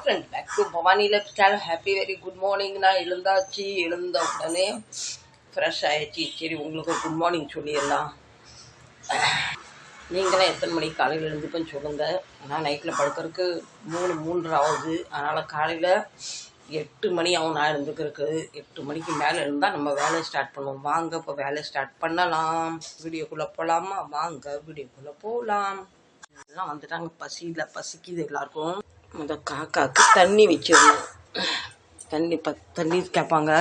Friend back to Bhavani life style. Happy very good morning. நான் எழுந்த உடனே ஃப்ரெஷ் ஆகிடுச்சு. சரி, உங்களுக்கு குட் மார்னிங் சொல்லிடலாம். நீங்களாம் எத்தனை மணிக்கு காலையில் எழுந்துப்பேன்னு சொல்லுங்கள். ஆனால் நைட்டில் படுக்கிறதுக்கு 3 ஆகுது. அதனால் காலையில் 8 மணி ஆகும் நான் எழுந்துக்கிறதுக்கு. 8 மணிக்கு மேலே இருந்தால் நம்ம வேலையை ஸ்டார்ட் பண்ணுவோம். வாங்க இப்போ வேலையை ஸ்டார்ட் பண்ணலாம். வீடியோக்குள்ளே போகலாமா? வாங்க வீடியோக்குள்ளே போகலாம். எல்லாம் வந்துட்டாங்க. பசிக்குது எல்லாருக்கும். முதல் காக்காவுக்கு தண்ணி வச்சிடணும். தண்ணி கேட்பாங்க.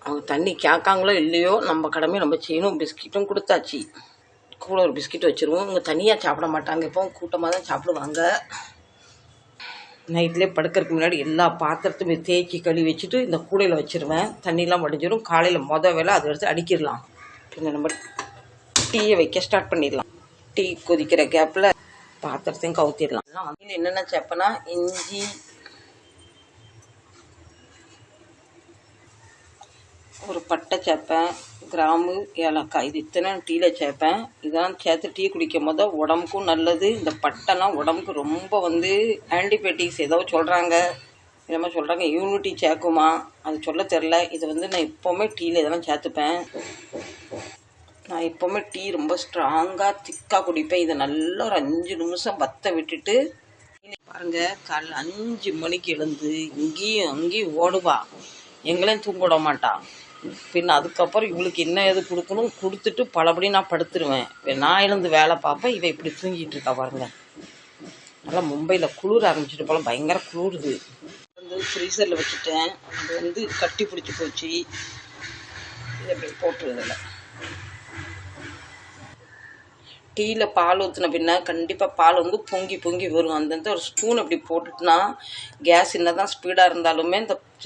அவங்க தண்ணி கேட்காங்களோ இல்லையோ நம்ம கடமையை நம்ம செய்யணும். பிஸ்கெட்டும் கொடுத்தாச்சு. கூட ஒரு பிஸ்கெட் வச்சுருவோம். இவங்க தனியாக சாப்பிட மாட்டாங்க. இப்போ கூட்டமாக தான் சாப்பிடுவாங்க. நைட்லேயே படுக்கிறதுக்கு முன்னாடி எல்லா பாத்திரத்தையும் தேய்ச்சி கழுவி வச்சுட்டு இந்த கூடையில் வச்சுருவேன். தண்ணிலாம் வடிஞ்சிடும். காலையில் வேலை அதை எடுத்து அடிக்கிடலாம். பின்ன நம்ம டீயை வைக்க ஸ்டார்ட் பண்ணிடலாம். டீ கொதிக்கிற கேப்பில் பாத்திரத்தையும் கவுத்திடலாம். வந்து என்னென்ன சேர்ப்பேன்னா, இஞ்சி, ஒரு பட்டை சேர்ப்பேன், கிராம்பு, ஏலக்காய். இது இத்தனை டீயில் சேர்ப்பேன். இதெல்லாம் சேர்த்து டீ குடிக்கும் போது உடம்புக்கும் நல்லது. இந்த பட்டைலாம் உடம்புக்கு ரொம்ப ஆன்டிபயோட்டிக்ஸ் ஏதோ சொல்கிறாங்க. என்னமோ சொல்கிறாங்க இம்யூனிட்டி சேர்க்குமா, அது சொல்ல தெரில. இது நான் எப்போவுமே டீயில் இதெல்லாம் சேர்த்துப்பேன். நான் எப்போவுமே டீ ரொம்ப ஸ்ட்ராங்காக திக்காக குடிப்பேன். இதை நல்லா ஒரு 5 நிமிஷம் வத்த விட்டுட்டு பாருங்கள். காலைல 5 மணிக்கு எழுந்து இங்கேயும் அங்கேயும் ஓடுவா. எங்களையும் தூங்க விட மாட்டான். பின்ன அதுக்கப்புறம் இவளுக்கு என்ன எது கொடுக்கணும் கொடுத்துட்டு பலபடி நான் படுத்துருவேன். நான் எழுந்து வேலை பார்ப்பேன். இவன் இப்படி தூங்கிட்டு இருக்கா பாருங்க. நல்லா மும்பையில் குளிர ஆரம்பிச்சிட்டு போல, பயங்கர குளிருது. ஃப்ரீசரில் வச்சுட்டேன். அது கட்டி பிடிச்சி போச்சு. இதை அப்படி போட்டுருதில்ல. டீயில் பால் ஊற்றின பின்ன கண்டிப்பாக பால் பொங்கி வரும். அந்த ஒரு ஸ்பூன் அப்படி போட்டுட்டுனா கேஸ் என்ன தான் ஸ்பீடாக இருந்தாலுமே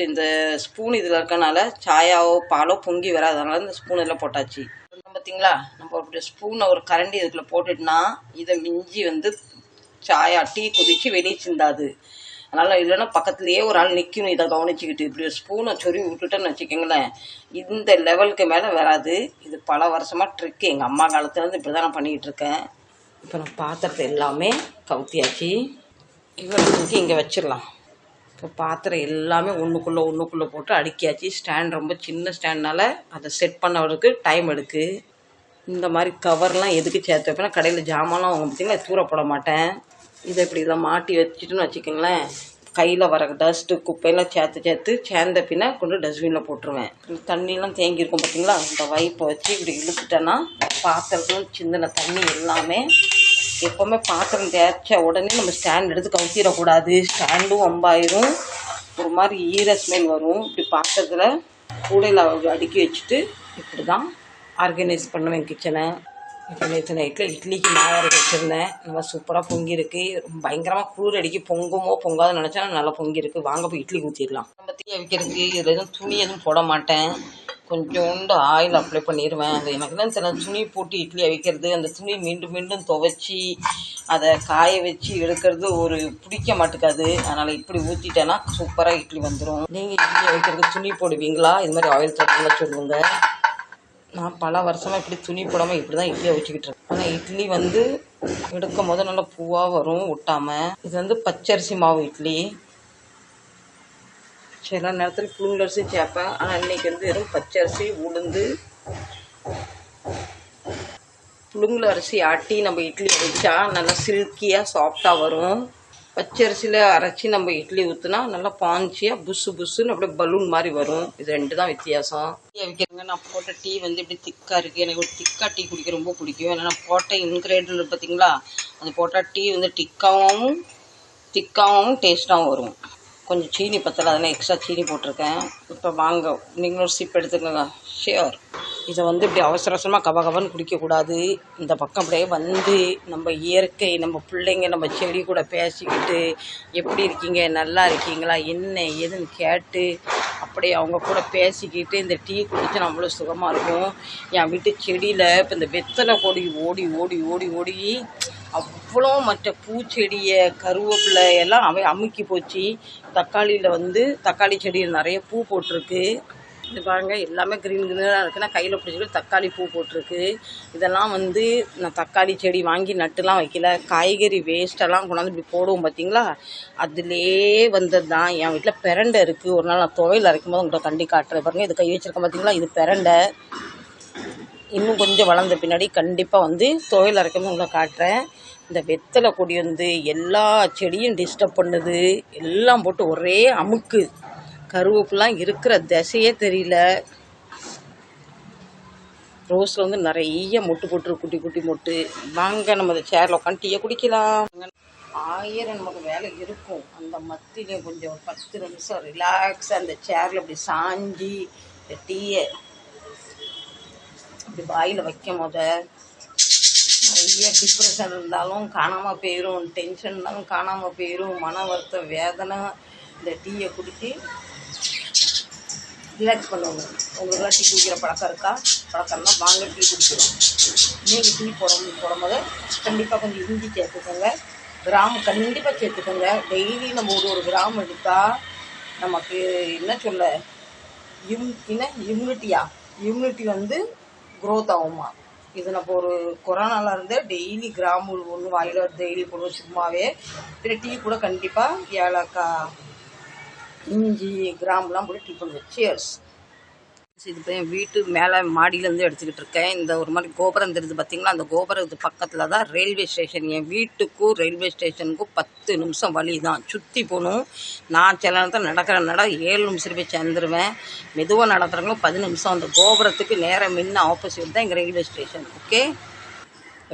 இந்த ஸ்பூன் இதில் இருக்கனால சாயாவோ பாலோ பொங்கி வராது. அதனால இந்த ஸ்பூன் இதில் போட்டாச்சு. பார்த்தீங்களா, நம்ம அப்படி ஸ்பூனை ஒரு கரண்டி இதுக்குள்ளே போட்டுட்டுனா இதை மிஞ்சி சாயா டீ கொதிச்சு வெளியே சிந்தாது. அதனால் இல்லைன்னா பக்கத்துலேயே ஒரு ஆள் நிற்கணும் இதை கவனிச்சிக்கிட்டு. இப்படி ஒரு ஸ்பூனை சொருவி விட்டுட்டோன்னு வச்சுக்கோங்களேன், இந்த லெவலுக்கு மேலே வராது. இது பல வருஷமாக ட்ரிக்கு. எங்கள் அம்மா காலத்துலேருந்து இப்படி தான் நான் பண்ணிக்கிட்டு இருக்கேன். இப்போ நான் பாத்திரத்தை எல்லாமே கவுத்தியாச்சு. இவருக்கு இங்கே வச்சிடலாம். இப்போ பாத்திரம் எல்லாமே ஒன்றுக்குள்ளே போட்டு அடுக்கியாச்சு. ஸ்டாண்ட் ரொம்ப சின்ன ஸ்டாண்ட்னால அதை செட் பண்ணவருக்கு டைம் எடுக்கு. இந்த மாதிரி கவர்லாம் எதுக்கு சேர்த்து வைப்பேன்னா, கடையில் ஜாமான்லாம் அவங்க பார்த்திங்கன்னா தூர போட மாட்டேன். இதை இப்படி இதை மாட்டி வச்சுட்டுன்னு வச்சுக்கோங்களேன், கையில் வர டஸ்ட்டு குப்பையெல்லாம் சேர்த்து சேர்ந்த பின்ன கொண்டு டஸ்ட்பினில் போட்டுருவேன். தண்ணியெலாம் தேங்கியிருக்கும் பார்த்திங்களா, இந்த வைப்பை வச்சு இப்படி இழுத்துட்டேன்னா பாத்திரத்தும் சிந்தின தண்ணி எல்லாமே. எப்போவுமே பாத்திரம் தேய்ச்ச உடனே நம்ம ஸ்டாண்ட் எடுத்து கவுத்திடக்கூடாது. ஸ்டாண்டும் வம்பாயிரும், ஒரு மாதிரி ஈர ஸ்மெல் வரும். இப்படி பாத்திரத்தில் கூடையில் அடுக்கி வச்சுட்டு இப்படி தான் ஆர்கனைஸ் பண்ணுவேன் கிச்சனை. இப்போ நேற்று நைட்டில் இட்லிக்கு மாவு அரைச்சி வச்சுருந்தேன். நல்லா சூப்பராக பொங்கியிருக்கு. பயங்கரமாக குளிர் அடிக்கி பொங்காதுன்னு நினச்சா நல்லா பொங்கியிருக்கு. வாங்க போய் இட்லி ஊற்றிடலாம். நம்ம தீ வைக்கிறதுக்கு இதில் எதுவும் துணி எதுவும் போட மாட்டேன். கொஞ்சோண்டு ஆயில் அப்ளை பண்ணிடுவேன். அது எனக்கு தான் சில துணி போட்டு இட்லி அவிக்கிறது, அந்த துணி மீண்டும் துவைச்சி அதை காய வச்சு எடுக்கிறது ஒரு பிடிக்க மாட்டேக்காது. அதனால் இப்படி ஊற்றிட்டேன்னா சூப்பராக இட்லி வந்துடும். நீங்கள் இட்லி அவிக்கிறதுக்கு துணி போடுவீங்களா? இது மாதிரி ஆயில் தட்டுலாம் சொல்லுங்கள். நான் பல வருஷமாக இப்படி துணி போடாமல் இப்படி தான் இட்லியை வச்சுக்கிட்டு இருக்கேன். ஆனால் இட்லி எடுக்கும் போது நல்லா பூவாக வரும் ஒட்டாமல். இது பச்சரிசி மாவு இட்லி. சில நேரத்தில் புழுங்கரிசி சேர்ப்பேன். ஆனால் இன்றைக்கி வெறும் பச்சரிசி, உளுந்து, புழுங்கல் அரிசி ஆட்டி நம்ம இட்லி வச்சா நல்லா சில்கியாக சாஃப்டாக வரும். பச்சரிசியில் அரைச்சி நம்ம இட்லி ஊற்றுனா நல்லா பாஞ்சியாக புஸ்ஸுன்னு அப்படியே பலூன் மாதிரி வரும். இது 2 தான் வித்தியாசம். டீ வைக்கிறேங்க. நான் போட்ட டீ இப்படி திக்காக இருக்குது. எனக்கு ஒரு திக்காக டீ குடிக்க ரொம்ப பிடிக்கும். ஏன்னா நான் போட்ட இன்க்ரீடியன்ட் பார்த்தீங்களா, அது போட்டால் டீ திக்காகவும் டேஸ்ட்டாகவும் வரும். கொஞ்சம் சீனி பத்தலை, அதெல்லாம் எக்ஸ்ட்ரா சீனி போட்டிருக்கேன். இப்போ வாங்க நீங்களும் ஒரு சிப் எடுத்துக்கோங்க. ஷியோர். இதை இப்படி அவசரமாக கபகபன்னு குடிக்கக்கூடாது. இந்த பக்கம் அப்படியே நம்ம இயற்கை, நம்ம பிள்ளைங்க, நம்ம செடி கூட பேசிக்கிட்டு எப்படி இருக்கீங்க, நல்லா இருக்கீங்களா, என்ன ஏதுன்னு கேட்டு அப்படியே அவங்க கூட பேசிக்கிட்டு இந்த டீ குடிச்சு அவ்வளோ சுகமாக இருக்கும். என் வீட்டு செடியில் இப்போ இந்த வெத்தலை கொடி ஓடி அவ்வளோ மற்ற பூச்செடியை, கருவேப்பிலை எல்லாம் அமுக்கி போச்சு. தக்காளியில் தக்காளி செடியில் நிறைய பூ போட்டிருக்கு. இது பாருங்கள் எல்லாமே க்ரீன் க்ரீனாக இருக்குன்னா கையில் பிடிச்சிட்டு தக்காளி பூ போட்டிருக்கு. இதெல்லாம் வந்து நான் தக்காளி செடி வாங்கி நட்டுலாம் வைக்கல, காய்கறி வேஸ்ட்டெல்லாம் கொண்டாந்து இப்படி போடுவோம் பார்த்தீங்களா, அதிலே வந்தது தான். என் வீட்டில் பிரண்டை இருக்குது. ஒரு நாள் நான் துவையல் அரைக்கும் போது உங்கள்கிட்ட கண்டி காட்டுறேன் பாருங்கள். இது கை வச்சுருக்கேன் பார்த்தீங்களா, இது பிரண்டை. இன்னும் கொஞ்சம் வளர்ந்த பின்னாடி கண்டிப்பாக வந்து துவையல் அரைக்கும் போது உங்களை காட்டுறேன். இந்த வெத்தலை கொடி வந்து எல்லா செடியும் டிஸ்டர்ப் பண்ணுது. எல்லாம் போட்டு ஒரே அமுக்கு. கருவேப்பிலாம் இருக்கிற திசையே தெரியல. ரோஸில் வந்து நிறைய மொட்டு போட்டுரு, குட்டி குட்டி மொட்டு. வாங்க நம்ம அந்த சேரில் உட்காந்து டீயை குடிக்கலாம். 1000 நமக்கு வேலை இருக்கும். அந்த மத்தியிலையும் கொஞ்சம் ஒரு 10 நிமிஷம் ரிலாக்ஸாக அந்த சேரில் அப்படி சாஞ்சி இந்த டீயை அப்படி வாயில் வைக்கும் போத நிறைய டிப்ரெஷன் இருந்தாலும் காணாமல் போயிடும், டென்ஷன் இருந்தாலும் காணாமல் போயிடும், மன வருத்தம் வேதனை. இந்த டீயை குடித்து ரிலாக்ஸ் பண்ணுவாங்க. உங்களுக்குலாம் டீ குடிக்கிற பழக்கம்னா வாங்க டீ குடிக்கிறோம். நீங்கள் டீ போடும்போது கண்டிப்பாக கொஞ்சம் இஞ்சி சேர்த்துக்கோங்க, கிராம் கண்டிப்பாக சேர்த்துக்கோங்க. டெய்லி நம்ம ஒரு கிராம் எடுத்தால் நமக்கு என்ன சொல்ல இம்யூனிட்டி வந்து க்ரோத் ஆகுமா. இது நம்ம ஒரு கொரோனாவில் இருந்து டெய்லி கிராம் ஒன்று வாயில் டெய்லி போடுவோம் சும்மாவே. பின்ன டீ கூட கண்டிப்பாக ஏலக்காய், இஞ்சி, கிராம்பெலாம் போட்டு டீ பண்ணுவேன். சியர்ஸ். இது இப்போ என் வீட்டு மேலே மாடியிலேருந்து எடுத்துக்கிட்டு இருக்கேன். இந்த ஒரு மாதிரி கோபுரம் தெரியுது பார்த்தீங்களா, அந்த கோபுரத்து பக்கத்தில் தான் ரயில்வே ஸ்டேஷன். என் வீட்டுக்கும் ரயில்வே ஸ்டேஷனுக்கும் 10 நிமிஷம் வழி தான். சுற்றி போகணும். நான் சில நேரத்தில் நடக்கிற 7 நிமிஷம் போய் சேர்ந்துருவேன். மெதுவாக நடக்கிறவங்களும் 10 நிமிஷம். அந்த கோபுரத்துக்கு நேரம் முன்ன ஆப்போசிட் தான் எங்கள் ரயில்வே ஸ்டேஷன். ஓகே,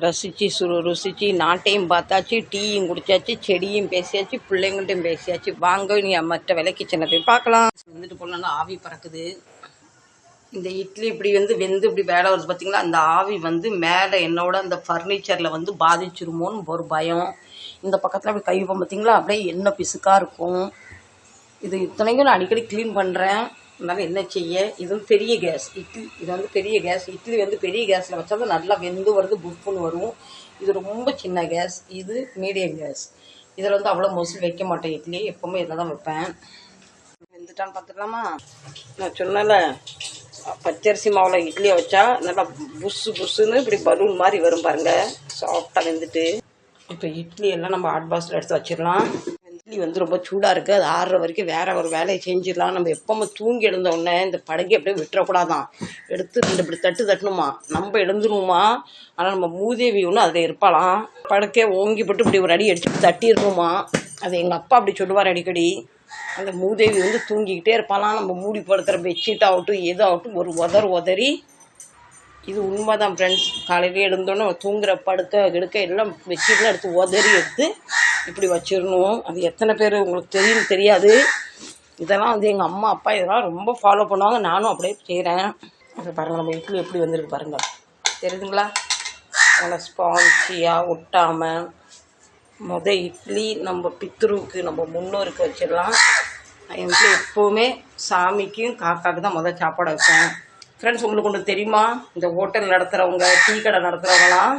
ருசிச்சு நாட்டையும் பார்த்தாச்சு, டீயும் குடிச்சாச்சு, செடியும் பேசியாச்சு, பிள்ளைங்கள்ட்டையும் பேசியாச்சு. வாங்க நீ மற்ற விலைக்கு சின்ன போய் பார்க்கலாம். வந்துட்டு போனால் ஆவி பறக்குது. இந்த இட்லி இப்படி வந்து வெந்து இப்படி வேலை வருது பார்த்தீங்களா, அந்த ஆவி வந்து மேலே என்னோட அந்த ஃபர்னிச்சரில் வந்து பாதிச்சிருமோன்னு ஒரு பயம். இந்த பக்கத்தில் அப்படி கை வைப்போம் பார்த்தீங்களா, அப்படியே எண்ணெய் பிசுக்காக இருக்கும். இது இத்தனைக்கும் நான் அடிக்கடி க்ளீன் பண்ணுறேன். அதனால் என்ன செய்ய. இது வந்து பெரிய கேஸ் இட்லி. இது வந்து பெரிய கேஸ். இட்லி வந்து பெரிய கேஸில் வச்சா தான் நல்லா வெந்து வருது, புஃப்னு வரும். இது ரொம்ப சின்ன கேஸ். இது மீடியம் கேஸ். இதில் வந்து அவ்வளோ மோஸ்ட்லி வைக்க மாட்டேன் இட்லி. எப்போவுமே இதில் தான் வைப்பேன். வெந்துட்டான்னு பார்த்துக்கலாமா. நான் சொன்னல பச்சரிசி மாவில் இட்லியை வச்சா நல்லா புஷ்ஷுன்னு இப்படி பலூன் மாதிரி வரும் பாருங்கள், சாஃப்டாக வெந்துட்டு. இப்போ இட்லி எல்லாம் நம்ம ஹாட் பாக்ஸில் எடுத்து வச்சிடலாம். இட்லி வந்து ரொம்ப சூடாக இருக்குது. அது ஆறுற வரைக்கும் வேறு ஒரு வேலையை செஞ்சிடலாம். நம்ம எப்போவுமே தூங்கி எழுந்த உடனே இந்த படகை அப்படியே விட்டுறக்கூடாதான். எடுத்து 2 இப்படி தட்டணுமா, நம்ம எழுந்துருவோமா. ஆனால் நம்ம மூதேவி ஒன்று அதில் இருப்பாளாம். படுக்கே ஓங்கி போட்டு இப்படி ஒரு அடி அடிச்சுட்டு தட்டிடணுமா. அது எங்கள் அப்பா அப்படி சொல்லுவார் அடிக்கடி. அந்த மூதேவி வந்து தூங்கிக்கிட்டே இருப்பாலாம். நம்ம மூடி படுக்கிற பெட்ஷீட் ஆகட்டும் எதாகட்டும் ஒரு உதறி. இது உண்மை தான் ஃப்ரெண்ட்ஸ். காலையிலே எழுந்தோன்னே தூங்குற படுக்க எடுக்க எல்லாம் பெட்ஷீட்லாம் எடுத்து இப்படி வச்சிடணும். அது எத்தனை பேர் உங்களுக்கு தெரியாது. இதெல்லாம் வந்து எங்கள் அம்மா அப்பா இதெல்லாம் ரொம்ப ஃபாலோ பண்ணுவாங்க. நானும் அப்படியே செய்கிறேன். அதை பாருங்கள், நம்ம இட்லி எப்படி வந்திருக்கு பாருங்கள், தெரியுதுங்களா. நல்லா ஸ்பான்சியாக ஒட்டாமல். இட்லி நம்ம பித்ருவுக்கு நம்ம முன்னோருக்கு வச்சிடலாம். என் வீட்டில் எப்போவுமே சாமிக்கும் காக்காவுக்கு தான் சாப்பாடு வைப்பேன். ஃப்ரெண்ட்ஸ், உங்களுக்கு ஒன்று தெரியுமா, இந்த ஹோட்டல் நடத்துகிறவங்க, டீ கடை நடத்துகிறவங்களாம்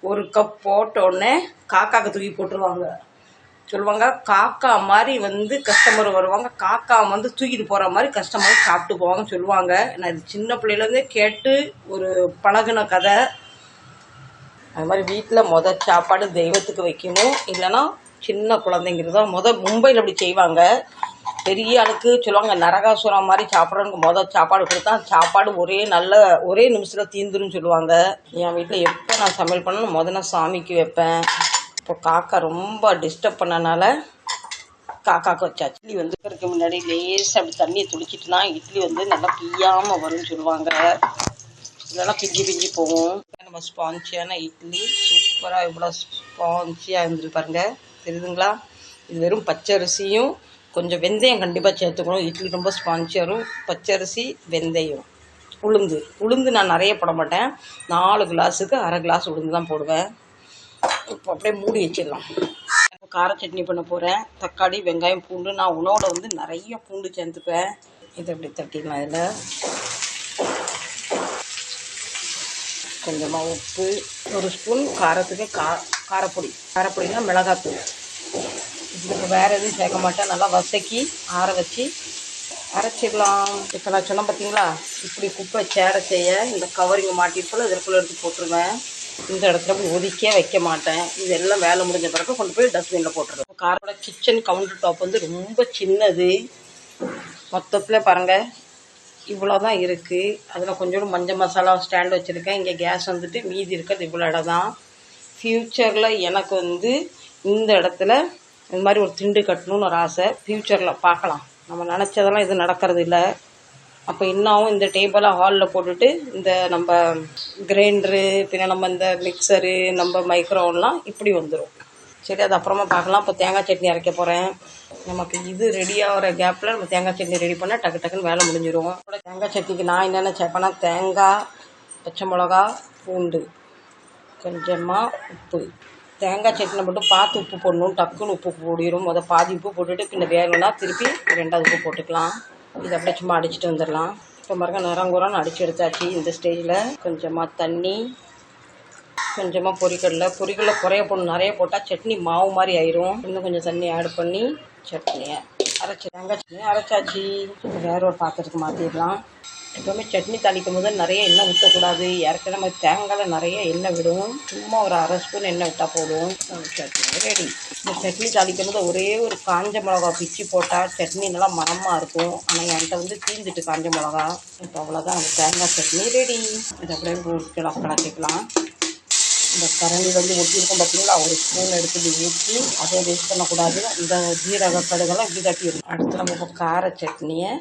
1 கப் போட்டோடனே காக்காவுக்கு தூக்கி போட்டுருவாங்க. சொல்லுவாங்க காக்கா மாதிரி வந்து கஸ்டமர் வருவாங்க, காக்கா வந்து தூக்கிட்டு போகிற மாதிரி கஸ்டமர் சாப்பிட்டு போவாங்கன்னு சொல்லுவாங்க. நான் இது சின்ன பிள்ளையிலேருந்தே கேட்டு ஒரு பழகின கதை. அது மாதிரி வீட்டில் சாப்பாடு தெய்வத்துக்கு வைக்கணும். இல்லைன்னா சின்ன குழந்தைங்கிறது தான் மும்பையில் அப்படி செய்வாங்க. பெரிய ஆளுக்கு சொல்லுவாங்க நரகாசுரம் மாதிரி சாப்பிட்றவனுக்கு சாப்பாடு கொடுத்தா சாப்பாடு ஒரே நிமிஷத்தில் தீந்துருன்னு சொல்லுவாங்க. என் வீட்டில் எப்போ நான் சமையல் பண்ணணும் நான் சாமிக்கு வைப்பேன். இப்போ காக்கா ரொம்ப டிஸ்டர்ப் பண்ணனால காக்காவுக்கு வச்சாச்சு. இட்லி வந்து இருக்கிறதுக்கு முன்னாடி லேசாக அப்படி தண்ணியை துளிச்சிட்டுனா இட்லி வந்து நல்லா பிய்யாமல் வரும்னு சொல்லுவாங்க. இல்லைன்னா பிஞ்சு போகும். நம்ம ஸ்பான்சியான இட்லி சூப்பராக இவ்வளோ ஸ்பான்சியாக இருந்துருக்கு பாருங்கள், தெரியுதுங்களா. இது வெறும் பச்சரிசியும் கொஞ்சம் வெந்தயம் கண்டிப்பாக சேர்த்துக்கணும். இட்லி ரொம்ப ஸ்பான்சியாக வரும். பச்சரிசி, வெந்தயம், உளுந்து நான் நிறைய போட மாட்டேன். 4 கிளாஸுக்கு 1/2 கிளாஸ் உளுந்து தான் போடுவேன். இப்போ அப்படியே மூடி வச்சிடலாம். கார சட்னி பண்ண போகிறேன். தக்காளி, வெங்காயம், பூண்டு. நான் உணவோட வந்து நிறைய பூண்டு சேர்த்துப்பேன். இதை அப்படி தட்டிடலாம். இதில் கொஞ்சமாக உப்பு, 1 ஸ்பூன் காரத்துக்கு காரப்பொடினா மிளகாத்தூள். இதுக்கு வேறு எதுவும் சேர்க்க மாட்டேன். நல்லா வதக்கி ஆற வச்சு அரைச்சிடலாம். இப்போ நான் சொன்னேன் பார்த்தீங்களா, இப்படி குப்பை சேர செய்ய இந்த கவரிங்க மாட்டிருப்போல இதற்குள்ளே எடுத்து போட்டுருவேன். இந்த இடத்துல போய் ஒதுக்கியே வைக்க மாட்டேன். இதெல்லாம் வேலை முடிஞ்ச பிறகு கொண்டு போய் டஸ்ட்பினில் போட்டுருவேன். காரோட கிச்சன் கவுண்டர் டாப் வந்து ரொம்ப சின்னது. மொத்தத்தில் பாருங்கள் இவ்வளோ தான் இருக்குது. அதில் கொஞ்சோண்டு மஞ்சள் மசாலா ஸ்டாண்ட் வச்சுருக்கேன். இங்கே கேஸ் வந்துட்டு மீதி இருக்கிறது இவ்வளோ இடம் தான். ஃப்யூச்சரில் எனக்கு வந்து இந்த இடத்துல இந்த மாதிரி ஒரு திண்டு கட்டணும்னு ஒரு ஆசை. ஃப்யூச்சரில் பார்க்கலாம். நம்ம நினச்சதெல்லாம் இது நடக்கிறது இல்லை. அப்போ இன்னும் இந்த டேபிளை ஹாலில் போட்டுட்டு இந்த நம்ம கிரைண்டரு பின்ன நம்ம இந்த மிக்சரு நம்ம மைக்ரோவெல்லாம் இப்படி வந்துடும். சரி, அது அப்புறமா பார்க்கலாம். இப்போ தேங்காய் சட்னி அரைக்க போகிறேன். நமக்கு இது ரெடி ஆகிற கேப்பில் நம்ம தேங்காய் சட்னி ரெடி பண்ணால் டக்கு டக்குன்னு வேலை முடிஞ்சிடும். தேங்காய் சட்னிக்கு நான் என்னென்ன சேர்ப்பேன்னா தேங்காய், பச்சை மிளகா, பூண்டு, கொஞ்சமாக உப்பு. தேங்காய் சட்னியில் மட்டும் பார்த்து உப்பு போடணும். டக்குன்னு உப்பு போடிடும். அதை பாதி உப்பு போட்டுட்டு பின்ன வேணும்னா திருப்பி 2வது உப்பு போட்டுக்கலாம். இதை அப்படியே சும்மா அடிச்சுட்டு வந்துடலாம். இப்போ மறுக்க நிறங்குறான்னு அடித்து எடுத்தாச்சு. இந்த ஸ்டேஜில் கொஞ்சமாக தண்ணி, கொஞ்சமாக பொரிக்கடலை குறைய போடணும். நிறைய போட்டால் சட்னி மாவு மாதிரி ஆயிரும். இன்னும் கொஞ்சம் தண்ணி ஆட் பண்ணி சட்னியை அரைச்சி தேங்காய் சட்னி அரைச்சாச்சு. வேற ஒரு பாத்திரத்துக்கு மாற்றிடலாம். எப்போவுமே சட்னி தாளிக்கும் போது நிறைய எண்ணெய் ஊற்றக்கூடாது. ஏற்கனவே நம்ம தேங்காயில் நிறைய எண்ணெய் விடும். சும்மா ஒரு 1/2 ஸ்பூன் எண்ணெய் விட்டால் போதும். சட்னி ரெடி. இந்த சட்னி தாளிக்கும் போது ஒரே ஒரு காஞ்ச மிளகா பிச்சு போட்டால் சட்னி நல்லா மரமாக இருக்கும். ஆனால் என்கிட்ட வந்து தீந்துட்டு காஞ்ச மிளகா. இப்போ அவ்வளோதான், அந்த தேங்காய் சட்னி ரெடி. இதை அப்படியே கலக்கிக்கலாம். இந்த கரண்டி வந்து ஒட்டியிருக்கோம் பார்த்தீங்களா, ஒரு ஸ்பூன் எடுத்து ஊற்றி அதை வேஸ்ட் பண்ணக்கூடாது. இந்த ஜீரக கடுகெல்லாம் இப்படி தட்டிடணும். அடுத்து நம்ம இப்போ கார சட்னியை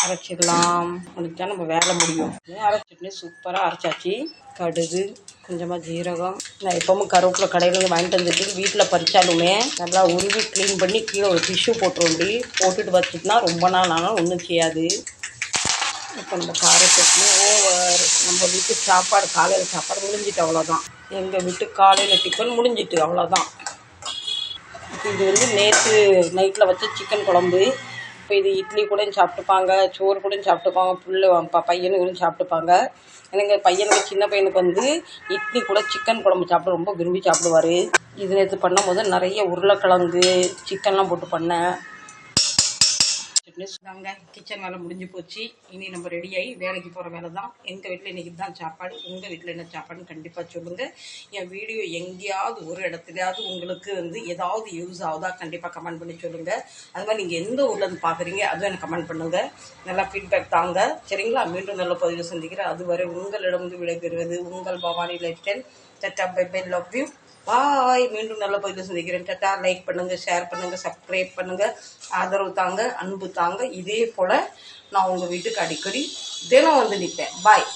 அரைச்சிடலாம். முடிச்சா நம்ம வேலை முடியும். அரை சட்னி சூப்பராக அரைச்சாச்சு. கடுகு, கொஞ்சமாக ஜீரகம். நான் எப்பவும் கருவேப்பிலை கடையிலேருந்து வாங்கிட்டு வந்துட்டு வீட்டில் பறித்தாலுமே நல்லா உருவி க்ளீன் பண்ணி கீழே ஒரு டிஷ்யூ போட்டுருவோம். போட்டுட்டு வச்சுட்டுனா ரொம்ப நாள் ஆனாலும் ஒன்றும் செய்யாது. இப்போ நம்ம கார சட்னி ஓவர். நம்ம வீட்டு சாப்பாடு காலையில் சாப்பாடு முடிஞ்சிட்டு அவ்வளோதான். எங்கள் வீட்டு காலையில் டிஃபன் முடிஞ்சிட்டு அவ்வளோதான். இப்போ இது வந்து நேற்று நைட்டில் வச்ச சிக்கன் குழம்பு. இப்போ இது இட்லி கூட சாப்பிட்டுப்பாங்க, சோறு கூட சாப்பிட்டுப்பாங்க, பையனும் இவரும் சாப்பிட்டுப்பாங்க. எனக்கு பையனுக்கு சின்ன பையனுக்கு வந்து இட்லி கூட சிக்கன் குழம்பு சாப்பிட ரொம்ப விரும்பி சாப்பிடுவார். இது நேற்று பண்ணும்போது நிறைய உருளைக்கிழங்கு சிக்கன்லாம் போட்டு பண்ணேன். தாங்க கிச்சன் வேலை முடிஞ்சு போச்சு. இனி நம்ம ரெடியாகி வேலைக்கு போகிற வேலை தான். எங்கள் வீட்டில் இன்றைக்கி தான் சாப்பாடு. உங்கள் வீட்டில் என்ன சாப்பாடுன்னு கண்டிப்பாக சொல்லுங்கள். என் வீடியோ எங்கேயாவது ஒரு இடத்துலையாவது உங்களுக்கு வந்து ஏதாவது யூஸ் ஆகுதா கண்டிப்பாக கமெண்ட் பண்ணி சொல்லுங்கள். அது மாதிரி நீங்கள் எந்த ஊர்லேருந்து பார்க்குறீங்க அதுவும் எனக்கு கமெண்ட் பண்ணுங்கள். நல்லா ஃபீட்பேக் தாங்க. சரிங்களா? மீண்டும் நல்ல பதிவு சந்திக்கிறேன். அதுவரை உங்களிடம் வந்து விடைபெறுவது உங்கள் Bhavani life style. Tata, bye bye, love you, bye. மீண்டும் நல்ல பதிவு சந்திக்கிறேன். டட்டா. லைக் பண்ணுங்கள், ஷேர் பண்ணுங்கள், சப்ஸ்கிரைப் பண்ணுங்கள், ஆதரவு தாங்க, அன்பு தாங்க. இதே போல் நான் உங்கள் வீட்டுக்கு அடிக்கடி தினம் வந்து நிற்பேன். பாய்.